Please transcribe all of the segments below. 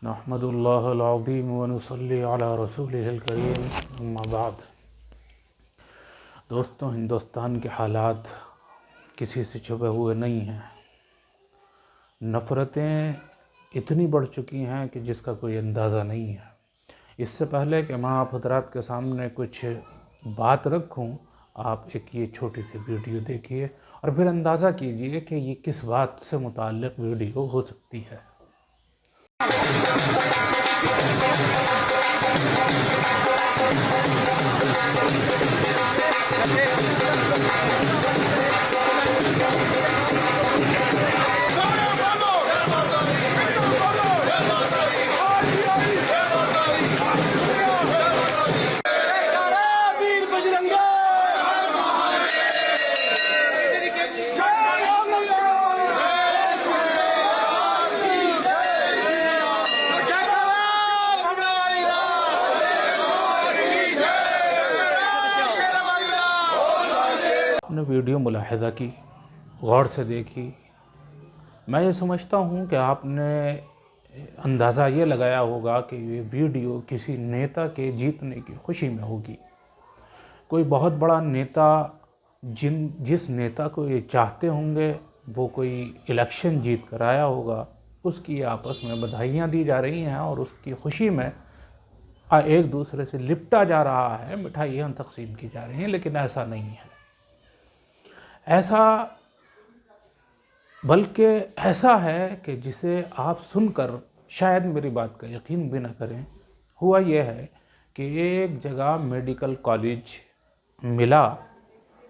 نحمد اللہ العظیم ونصلی علی رسولہ الکریم، اما بعد۔ دوستوں، ہندوستان کے حالات کسی سے چھپے ہوئے نہیں ہیں۔ نفرتیں اتنی بڑھ چکی ہیں کہ جس کا کوئی اندازہ نہیں ہے۔ اس سے پہلے کہ میں آپ حضرات کے سامنے کچھ بات رکھوں، آپ ایک یہ چھوٹی سی ویڈیو دیکھیے اور پھر اندازہ کیجئے کہ یہ کس بات سے متعلق ویڈیو ہو سکتی ہے۔ نے ویڈیو ملاحظہ کی، غور سے دیکھی۔ میں یہ سمجھتا ہوں کہ آپ نے اندازہ یہ لگایا ہوگا کہ یہ ویڈیو کسی نیتا کے جیتنے کی خوشی میں ہوگی۔ کوئی بہت بڑا نیتا جس نیتا کو یہ چاہتے ہوں گے وہ کوئی الیکشن جیت کر آیا ہوگا، اس کی آپس میں بدھائیاں دی جا رہی ہیں اور اس کی خوشی میں ایک دوسرے سے لپٹا جا رہا ہے، مٹھائیاں تقسیم کی جا رہی ہیں، لیکن ایسا نہیں ہے۔ بلکہ ایسا ہے کہ جسے آپ سن کر شاید میری بات کا یقین بھی نہ کریں۔ ہوا یہ ہے کہ ایک جگہ میڈیکل کالج ملا،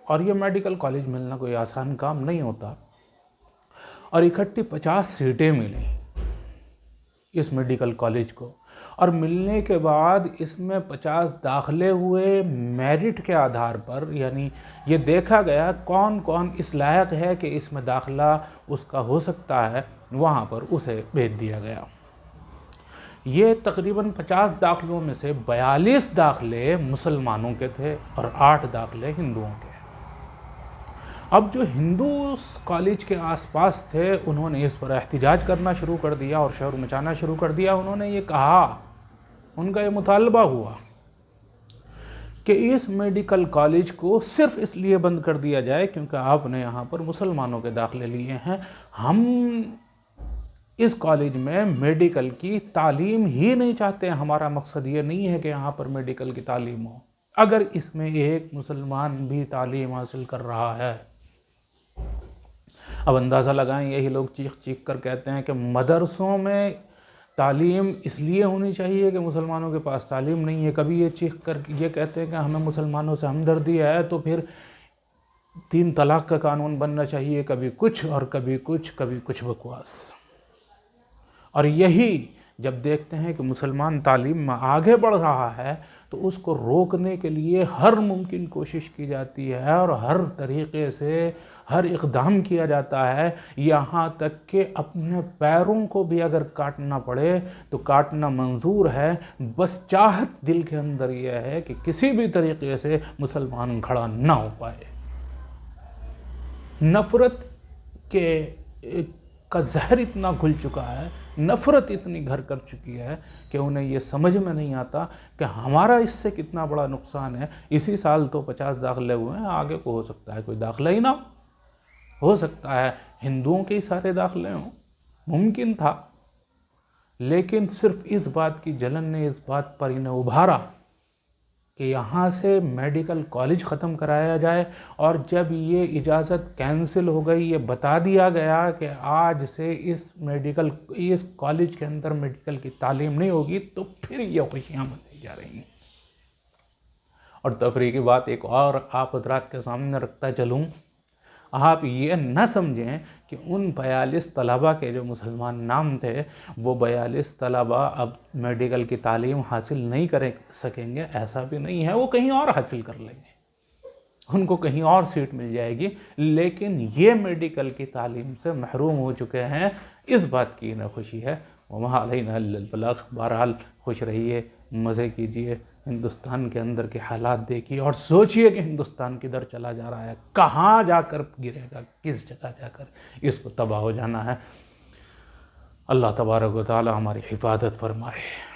اور یہ میڈیکل کالج ملنا کوئی آسان کام نہیں ہوتا، اور اکٹھی 50 سیٹیں ملیں اس میڈیکل کالج کو، اور ملنے کے بعد اس میں 50 داخلے ہوئے میرٹ کے آدھار پر، یعنی یہ دیکھا گیا کون کون اس لائق ہے کہ اس میں داخلہ اس کا ہو سکتا ہے، وہاں پر اسے بھیج دیا گیا۔ یہ تقریباً 50 داخلوں میں سے 42 داخلے مسلمانوں کے تھے اور 8 داخلے ہندوؤں کے۔ اب جو ہندو کالج کے آس پاس تھے انہوں نے اس پر احتجاج کرنا شروع کر دیا اور شور مچانا شروع کر دیا۔ انہوں نے یہ کہا، ان کا یہ مطالبہ ہوا کہ اس میڈیکل کالج کو صرف اس لیے بند کر دیا جائے کیونکہ آپ نے یہاں پر مسلمانوں کے داخلے لیے ہیں۔ ہم اس کالج میں میڈیکل کی تعلیم ہی نہیں چاہتے، ہمارا مقصد یہ نہیں ہے کہ یہاں پر میڈیکل کی تعلیم ہو۔ اگر اس میں ایک مسلمان بھی تعلیم حاصل کر رہا ہے، اب اندازہ لگائیں، یہی لوگ چیخ چیخ کر کہتے ہیں کہ مدرسوں میں تعلیم اس لیے ہونی چاہیے کہ مسلمانوں کے پاس تعلیم نہیں ہے۔ کبھی یہ چیخ کر یہ کہتے ہیں کہ ہمیں مسلمانوں سے ہمدردی ہے تو پھر 3 طلاق کا قانون بننا چاہیے، کبھی کچھ اور کبھی کچھ بکواس۔ اور یہی جب دیکھتے ہیں کہ مسلمان تعلیم میں آگے بڑھ رہا ہے تو اس کو روکنے کے لیے ہر ممکن کوشش کی جاتی ہے اور ہر طریقے سے ہر اقدام کیا جاتا ہے، یہاں تک کہ اپنے پیروں کو بھی اگر کاٹنا پڑے تو کاٹنا منظور ہے، بس چاہت دل کے اندر یہ ہے کہ کسی بھی طریقے سے مسلمان کھڑا نہ ہو پائے۔ نفرت کا زہر اتنا گھل چکا ہے، نفرت اتنی گھر کر چکی ہے کہ انہیں یہ سمجھ میں نہیں آتا کہ ہمارا اس سے کتنا بڑا نقصان ہے۔ اسی سال تو 50 داخلے ہوئے ہیں، آگے کو ہو سکتا ہے کوئی داخلہ ہی نہ ہو سکتا ہے ہندوؤں کے ہی سارے داخلے ہوں، ممکن تھا۔ لیکن صرف اس بات کی جلن نے اس بات پر انہیں ابھارا کہ یہاں سے میڈیکل کالج ختم کرایا جائے، اور جب یہ اجازت کینسل ہو گئی، یہ بتا دیا گیا کہ آج سے اس کالج کے اندر میڈیکل کی تعلیم نہیں ہوگی، تو پھر یہ خوشیاں منائی جا رہی ہیں۔ اور تفریح کی بات ایک اور آپ حضرات کے سامنے رکھتا چلوں، آپ یہ نہ سمجھیں کہ ان 42 طلبہ کے جو مسلمان نام تھے، وہ 42 طلبہ اب میڈیکل کی تعلیم حاصل نہیں کر سکیں گے، ایسا بھی نہیں ہے، وہ کہیں اور حاصل کر لیں گے، ان کو کہیں اور سیٹ مل جائے گی، لیکن یہ میڈیکل کی تعلیم سے محروم ہو چکے ہیں، اس بات کی انہیں خوشی ہے۔ وَمَا عَلَيْنَا إِلَّا الْبَلَاغُ۔ بہرحال خوش رہیے، مزے کیجئے، ہندوستان کے اندر کے حالات دیکھیے اور سوچئے کہ ہندوستان کدھر چلا جا رہا ہے، کہاں جا کر گرے گا، کس جگہ جا کر اس کو تباہ ہو جانا ہے۔ اللہ تبارک و تعالی ہماری حفاظت فرمائے.